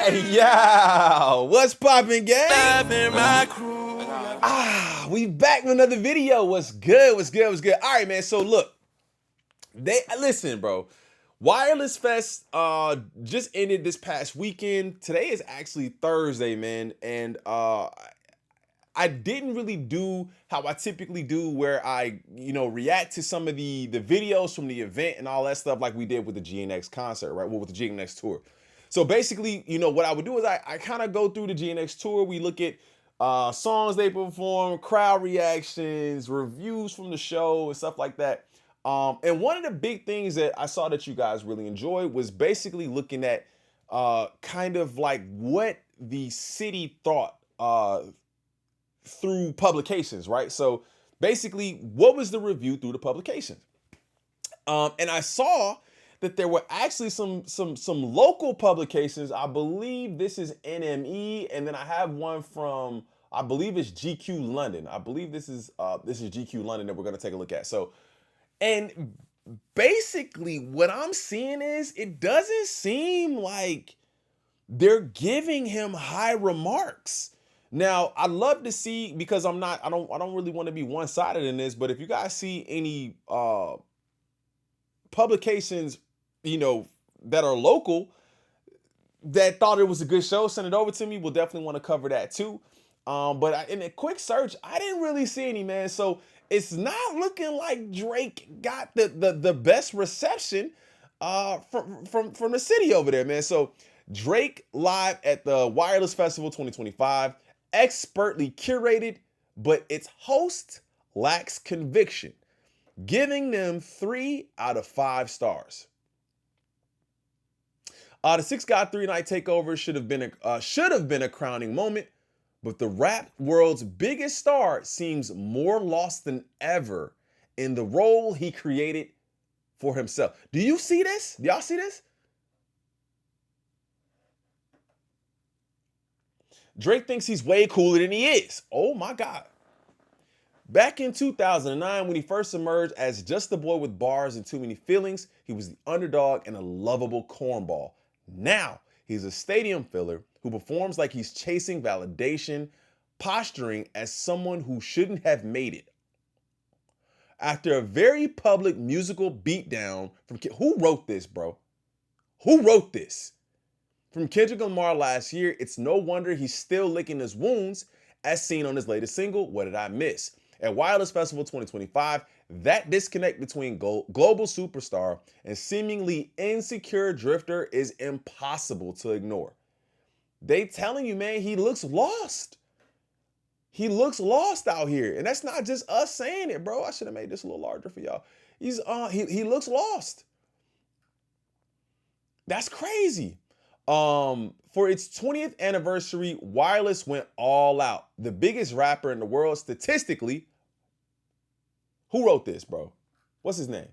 Hey, yo, what's poppin', gang? We back with another video. What's good? What's good? What's good? All right, man. So look, listen, bro. Wireless Fest just ended this past weekend. Today is actually Thursday, man, and I didn't really do how I typically do, where I react to some of the videos from the event and all that stuff, like we did with the GNX concert, right? Well, with the GNX tour. So basically, what I would do is I kind of go through the GNX tour. We look at songs they perform, crowd reactions, reviews from the show, and stuff like that. And one of the big things that I saw that you guys really enjoyed was basically looking at kind of like what the city thought through publications, right? So basically, what was the review through the publications? And I saw that there were actually some local publications. I believe this is NME, and then I have one from, I believe it's GQ London. I believe this is GQ London that we're going to take a look at. So, and basically what I'm seeing is it doesn't seem like they're giving him high remarks. Now, I'd love to see, because I don't really want to be one-sided in this, but if you guys see any publications, that are local that thought it was a good show, send it over to me. We'll definitely want to cover that too. But in a quick search, I didn't really see any, man. So it's not looking like Drake got the best reception from the city over there, man. So Drake live at the Wireless Festival 2025, expertly curated, but its host lacks conviction, giving them 3 out of 5 stars. The Six God 3-night takeover should have been a crowning moment, but the rap world's biggest star seems more lost than ever in the role he created for himself. Do you see this? Do y'all see this? Drake thinks he's way cooler than he is. Oh my God. Back in 2009, when he first emerged as just a boy with bars and too many feelings, he was the underdog and a lovable cornball. Now, he's a stadium filler who performs like he's chasing validation, posturing as someone who shouldn't have made it. After a very public musical beatdown from who wrote this, bro? Who wrote this? From Kendrick Lamar last year, it's no wonder he's still licking his wounds, as seen on his latest single, What Did I Miss? At Wireless Festival 2025, that disconnect between global superstar and seemingly insecure drifter is impossible to ignore. They telling you, man, he looks lost. He looks lost out here. And that's not just us saying it, bro. I should have made this a little larger for y'all. He looks lost. That's crazy. For its 20th anniversary, Wireless went all out. The biggest rapper in the world statistically. Who wrote this, bro? What's his name?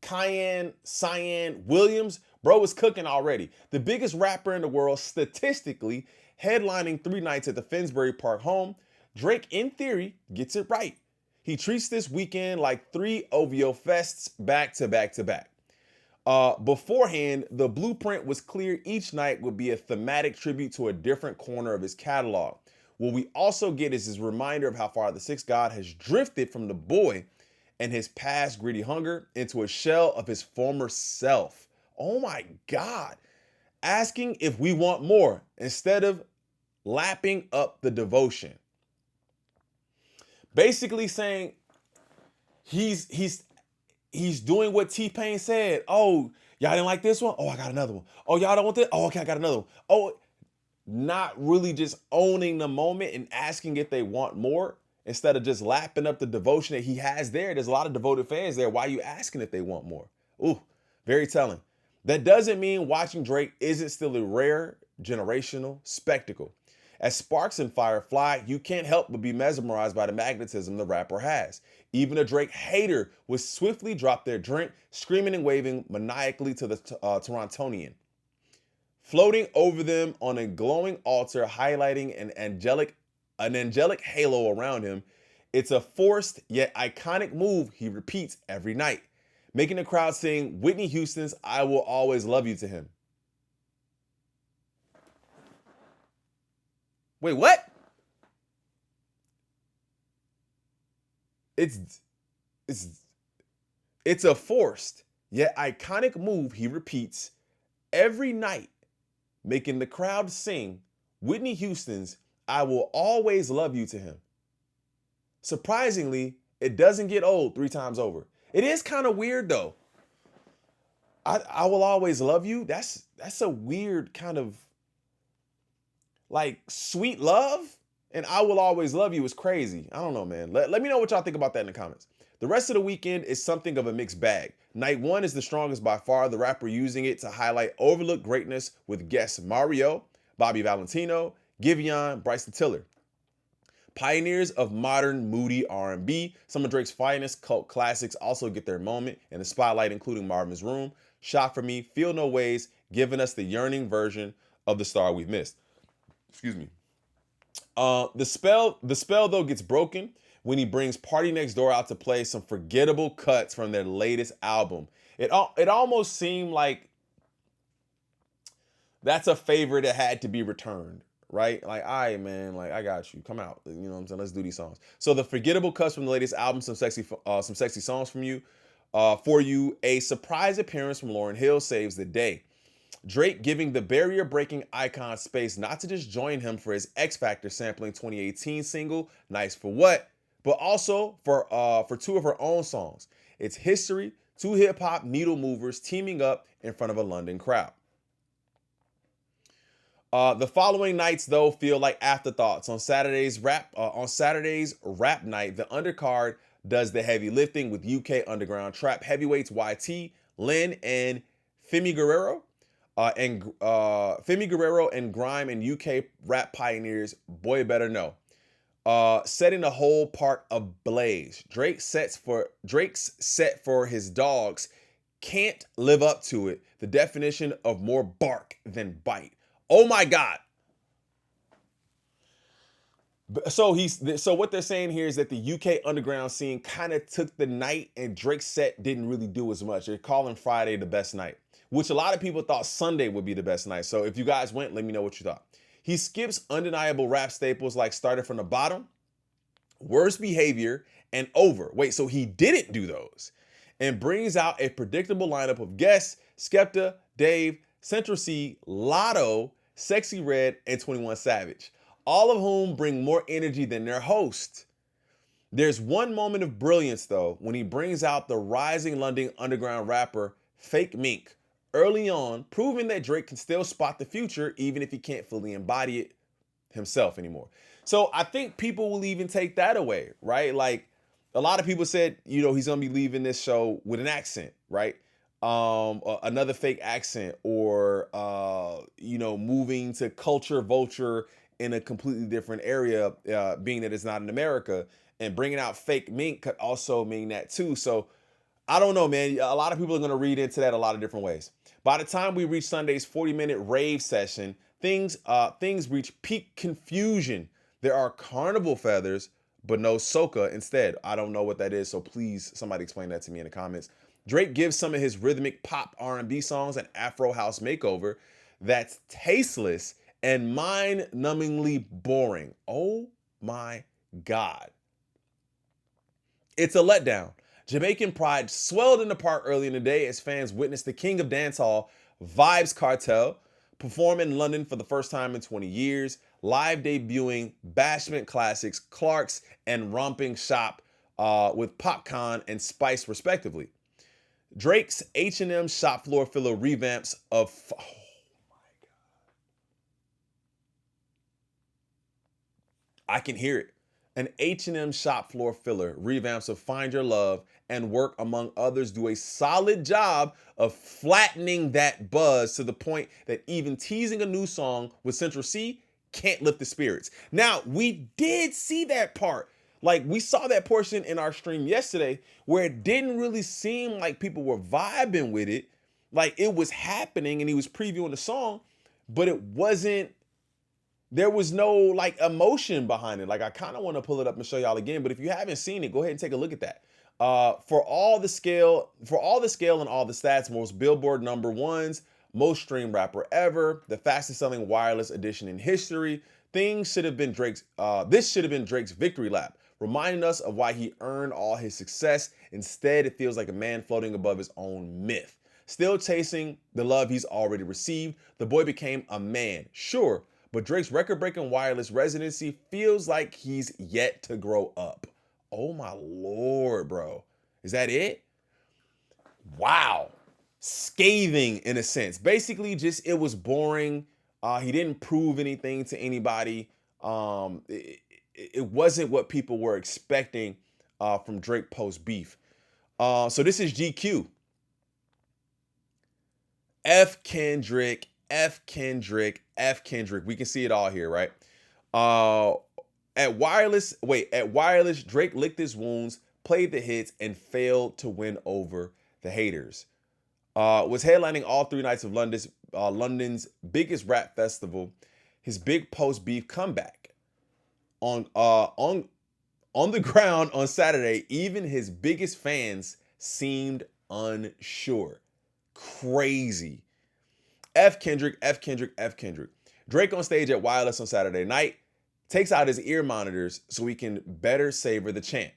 Cyan Williams. Bro is cooking already. The biggest rapper in the world statistically, headlining 3 nights at the Finsbury Park home. Drake, in theory, gets it right. He treats this weekend like 3 OVO fests back to back to back. Beforehand, the blueprint was clear. Each night would be a thematic tribute to a different corner of his catalog. What we also get is his reminder of how far the Sixth God has drifted from the boy and his past gritty hunger into a shell of his former self. Oh my God. Asking if we want more instead of lapping up the devotion. Basically saying he's doing what T-Pain said. Oh, y'all didn't like this one? Oh, I got another one. Oh, y'all don't want this? Oh, okay, I got another one. Oh, not really just owning the moment and asking if they want more instead of just lapping up the devotion that he has there. There's a lot of devoted fans there. Why are you asking if they want more? Ooh, very telling. That doesn't mean watching Drake isn't still a rare generational spectacle. As sparks and fire fly, you can't help but be mesmerized by the magnetism the rapper has. Even a Drake hater would swiftly drop their drink, screaming and waving maniacally to the Torontonian. Floating over them on a glowing altar, highlighting an angelic halo around him. It's a forced yet iconic move he repeats every night, making the crowd sing Whitney Houston's I Will Always Love You to him. Wait, what? It's it's it's a forced yet iconic move he repeats every night, making the crowd sing Whitney Houston's I Will Always Love You to him. Surprisingly, it doesn't get old 3 times over. It is kind of weird though. I Will Always Love You. That's a weird kind of like sweet love. And I Will Always Love You is crazy. I don't know, man. Let me know what y'all think about that in the comments. The rest of the weekend is something of a mixed bag. Night 1 is the strongest by far, the rapper using it to highlight overlooked greatness with guests Mario, Bobby Valentino, Giveon, Bryson Tiller. Pioneers of modern moody R&B, some of Drake's finest cult classics also get their moment in the spotlight, including Marvin's Room, Shot for Me, Feel No Ways, giving us the yearning version of the star we've missed. Excuse me. The spell though gets broken when he brings Party Next Door out to play some forgettable cuts from their latest album. It almost seemed like that's a favor that had to be returned, right? Like, all right, man, like I got you. Come out. You know what I'm saying? Let's do these songs. So the forgettable cuts from the latest album, some sexy songs from you, for you. A surprise appearance from Lauryn Hill saves the day. Drake giving the barrier-breaking icon space not to just join him for his X Factor sampling 2018 single, Nice for What, but also for 2 of her own songs. It's History, 2 hip-hop needle movers teaming up in front of a London crowd. The following nights, though, feel like afterthoughts. On Saturday's rap night, the undercard does the heavy lifting with UK underground trap heavyweights YT, Lynn, and Femi Guerrero. Femi Guerrero and Grime and UK rap pioneers Boy Better Know, setting the whole park ablaze. Drake's set for his dogs can't live up to it. The definition of more bark than bite. Oh my God. So what they're saying here is that the UK underground scene kind of took the night, and Drake's set didn't really do as much. They're calling Friday the best night, which a lot of people thought Sunday would be the best night. So if you guys went, let me know what you thought. He skips undeniable rap staples like Started from the Bottom, Worst Behavior, and Over. Wait, so he didn't do those. And brings out a predictable lineup of guests: Skepta, Dave, Central C, Lotto, Sexy Red, and 21 Savage, all of whom bring more energy than their host. There's one moment of brilliance, though, when he brings out the rising London underground rapper Fake Mink early on, proving that Drake can still spot the future even if he can't fully embody it himself anymore. So I think people will even take that away, right? Like, a lot of people said, you know, he's gonna be leaving this show with an accent, right? Another fake accent, or you know, moving to Culture Vulture in a completely different area, being that it's not in America, and bringing out Fake Mink could also mean that too. So I don't know, man. A lot of people are going to read into that a lot of different ways. By the time we reach Sunday's 40-minute rave session, things reach peak confusion. There are carnival feathers, but no soca instead. I don't know what that is, so please somebody explain that to me in the comments. Drake gives some of his rhythmic pop R&B songs an Afro house makeover that's tasteless and mind-numbingly boring. Oh my God. It's a letdown. Jamaican pride swelled in the park early in the day as fans witnessed the king of dancehall, Vybz Kartel, perform in London for the first time in 20 years, live debuting bashment classics Clark's and Romping Shop with Popcorn and Spice respectively. Drake's H&M shop floor filler revamps of... Oh my God. I can hear it. An H&M shop floor filler revamps of Find Your Love and Work, among others, do a solid job of flattening that buzz to the point that even teasing a new song with Central C can't lift the spirits. Now, we did see that part. Like, we saw that portion in our stream yesterday where it didn't really seem like people were vibing with it. Like, it was happening and he was previewing the song, but it wasn't, there was no like emotion behind it. Like, I kind of want to pull it up and show y'all again, but if you haven't seen it, go ahead and take a look at that. For all the scale and all the stats, most Billboard #1s, most streamed rapper ever, the fastest selling wireless edition in history. Things should have been Drake's. This should have been Drake's victory lap, reminding us of why he earned all his success. Instead, it feels like a man floating above his own myth. Still chasing the love he's already received, the boy became a man, sure, but Drake's record-breaking wireless residency feels like he's yet to grow up. Oh my Lord, bro. Is that it? Wow. Scathing in a sense. Basically, just it was boring. He didn't prove anything to anybody. It wasn't what people were expecting from Drake post beef. So this is GQ. F Kendrick, F Kendrick, F Kendrick. We can see it all here, right? At wireless, Drake licked his wounds, played the hits, and failed to win over the haters. Was headlining all 3 nights of London's biggest rap festival. His big post beef comeback on the ground on Saturday. Even his biggest fans seemed unsure. Crazy. F Kendrick, F Kendrick, F Kendrick. Drake on stage at Wireless on Saturday night takes out his ear monitors so he can better savor the chant.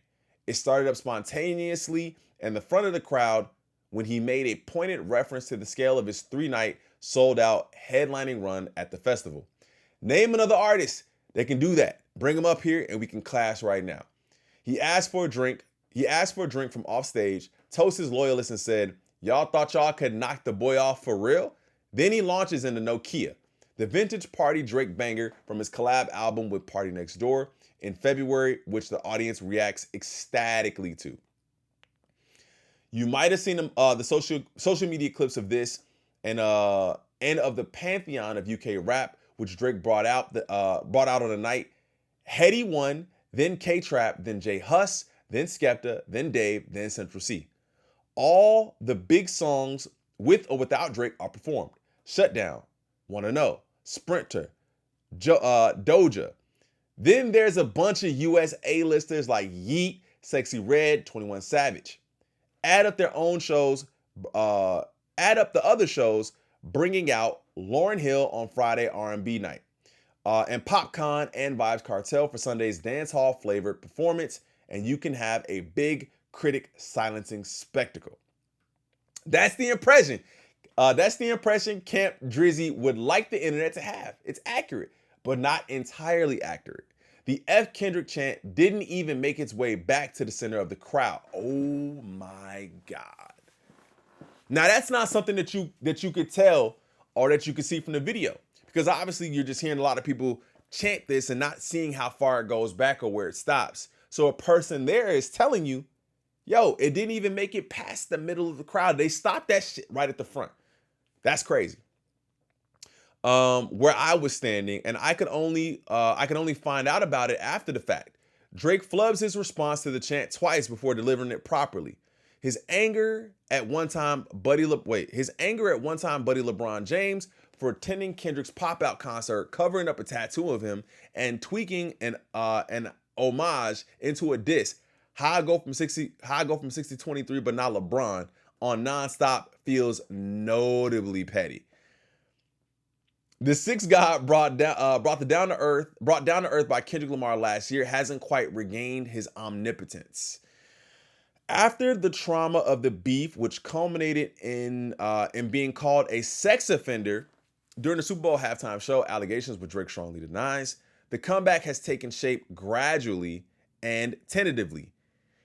It started up spontaneously in the front of the crowd when he made a pointed reference to the scale of his 3-night sold-out headlining run at the festival. Name another artist that can do that. Bring him up here and we can clash right now. He asked for a drink from off stage, toast his loyalists and said, "Y'all thought y'all could knock the boy off for real?" Then he launches into Nokia, the vintage party Drake banger from his collab album with Party Next Door in February, which the audience reacts ecstatically to. You might have seen the social media clips of this and of the pantheon of UK rap, which Drake brought out on the night. Heady won, then K-Trap, then J Hus, then Skepta, then Dave, then Central C. All the big songs with or without Drake are performed. Shutdown, Wanna Know, Sprinter, Doja. Then there's a bunch of US A-listers like Yeet, Sexy Red, 21 Savage. Add up the other shows, bringing out Lauryn Hill on Friday R&B night, and Popcorn and Vibes Cartel for Sunday's dancehall flavored performance, and you can have a big critic silencing spectacle. That's the impression. Camp Drizzy would like the internet to have. It's accurate, but not entirely accurate. The F Kendrick chant didn't even make its way back to the center of the crowd. Oh my God. Now that's not something that you could tell or that you could see from the video, because obviously you're just hearing a lot of people chant this and not seeing how far it goes back or where it stops. So a person there is telling you, yo, it didn't even make it past the middle of the crowd. They stopped that shit right at the front. That's crazy. Where I was standing, and I could only find out about it after the fact. Drake flubs his response to the chant twice before delivering it properly. His anger at one time Buddy LeBron James for attending Kendrick's pop-out concert, covering up a tattoo of him, and tweaking an homage into a diss. How I go from 60-23, but not LeBron on Nonstop feels notably petty. The Sixth God brought down to earth by Kendrick Lamar last year hasn't quite regained his omnipotence. After the trauma of the beef, which culminated in being called a sex offender during the Super Bowl halftime show, allegations which Drake strongly denies, the comeback has taken shape gradually and tentatively.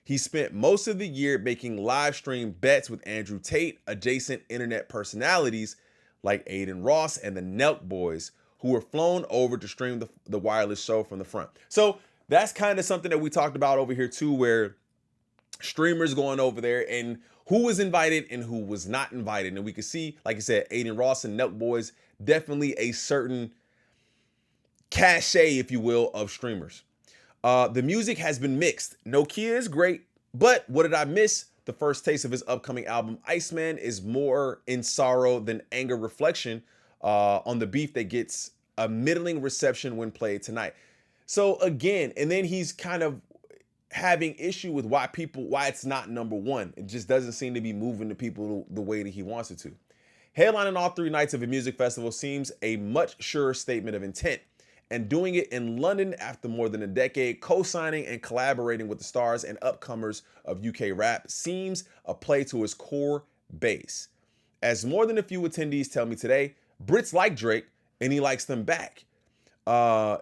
He spent most of the year making live stream bets with Andrew Tate, adjacent internet personalities like Aiden Ross and the Nelk Boys, who were flown over to stream the wireless show from the front. So that's kind of something that we talked about over here too, where streamers going over there and who was invited and who was not invited. And we could see, like I said, Aiden Ross and Nelk Boys, definitely a certain cachet, if you will, of streamers. The music has been mixed. Nokia is great, but what did I miss? The first taste of his upcoming album, Iceman, is more in sorrow than anger reflection on the beef that gets a middling reception when played tonight. So again, and then he's kind of having issue with why it's not number one. It just doesn't seem to be moving the people the way that he wants it to. Headlining all 3 nights of a music festival seems a much surer statement of intent, and doing it in London after more than a decade, co-signing and collaborating with the stars and upcomers of UK rap seems a play to his core base. As more than a few attendees tell me today, Brits like Drake and he likes them back.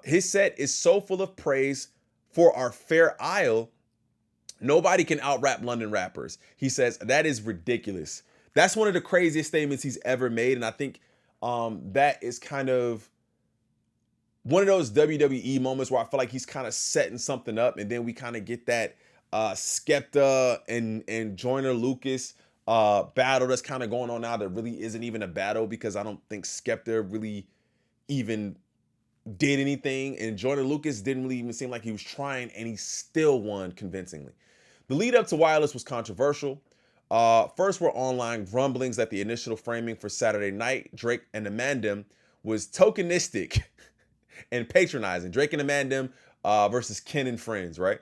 His set is so full of praise for our fair isle, nobody can out-rap London rappers. He says, that is ridiculous. That's one of the craziest statements he's ever made, and I think that is kind of one of those WWE moments where I feel like he's kind of setting something up, and then we kind of get that Skepta and Joyner Lucas battle that's kind of going on now that really isn't even a battle, because I don't think Skepta really even did anything, and Joyner Lucas didn't really even seem like he was trying, and he still won convincingly. The lead up to Wireless was controversial. First were online rumblings that the initial framing for Saturday night, Drake and Amandem, was tokenistic and patronizing. Drake and Amandem versus Ken and Friends, right?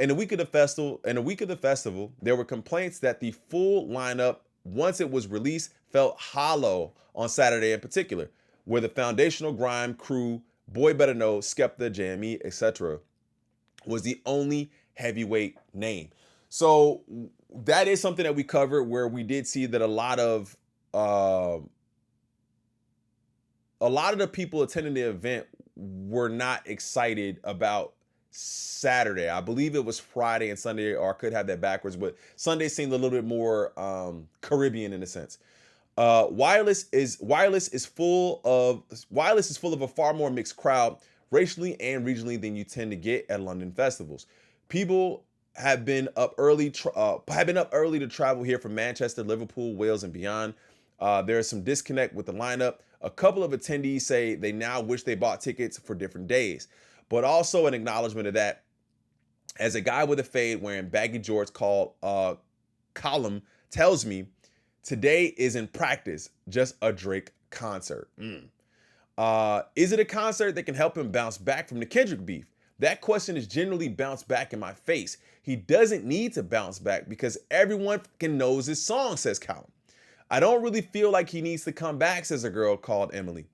In the week of the festival, there were complaints that the full lineup, once it was released, felt hollow on Saturday in particular, where the foundational grime crew, Boy Better Know, Skepta, JME, etc., was the only heavyweight name. So that is something that we covered, where we did see that a lot of the people attending the event were not excited about Saturday. I believe it was Friday and Sunday, or I could have that backwards, but Sunday seemed a little bit more Caribbean in a sense. Wireless is full of a far more mixed crowd, racially and regionally, than you tend to get at London festivals. People have been up early to travel here from Manchester, Liverpool, Wales, and beyond. There is some disconnect with the lineup. A couple of attendees say they now wish they bought tickets for different days, but also an acknowledgement of that, as a guy with a fade wearing baggy jorts called Column tells me, today is in practice just a Drake concert. Is it a concert that can help him bounce back from the Kendrick beef? That question is generally bounced back in my face. He doesn't need to bounce back because everyone fucking knows his song, says Colin. I don't really feel like he needs to come back, says a girl called Emily.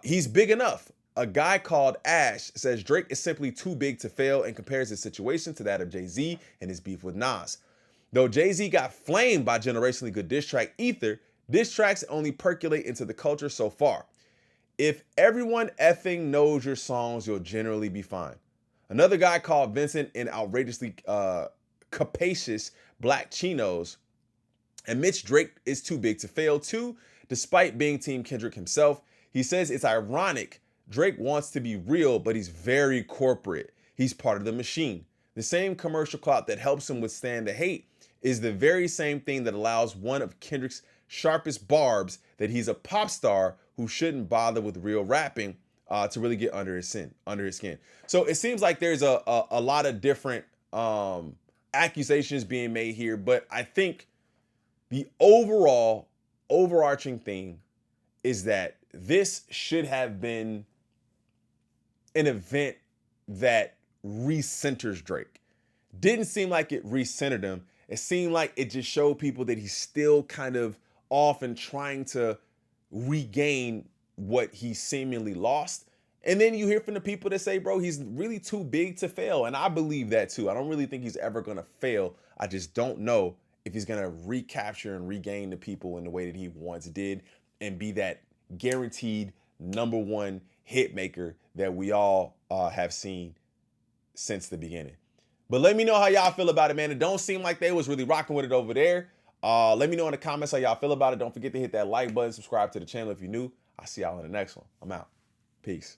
He's big enough. A guy called Ash says Drake is simply too big to fail and compares his situation to that of Jay-Z and his beef with Nas. Though Jay-Z got flamed by generationally good diss track Ether, diss tracks only percolate into the culture so far. If everyone effing knows your songs, you'll generally be fine. Another guy called Vincent in outrageously capacious black chinos admits Drake is too big to fail too, despite being Team Kendrick himself. He says it's ironic. Drake wants to be real, but he's very corporate. He's part of the machine. The same commercial clout that helps him withstand the hate is the very same thing that allows one of Kendrick's sharpest barbs that he's a pop star who shouldn't bother with real rapping to really get under his skin. So it seems like there's a lot of different accusations being made here, but I think the overarching theme is that this should have been an event that recenters Drake. Didn't seem like it recentered him. It seemed like it just showed people that he's still kind of off and trying to regain what he seemingly lost. And then you hear from the people that say, bro, he's really too big to fail. And I believe that too. I don't really think he's ever going to fail. I just don't know if he's going to recapture and regain the people in the way that he once did and be that guaranteed #1 hit maker that we all have seen since the beginning. But let me know how y'all feel about it, man. It don't seem like they was really rocking with it over there. Let me know in the comments how y'all feel about it. Don't forget to hit that like button, subscribe to the channel if you're new. I'll see y'all in the next one. I'm out. Peace.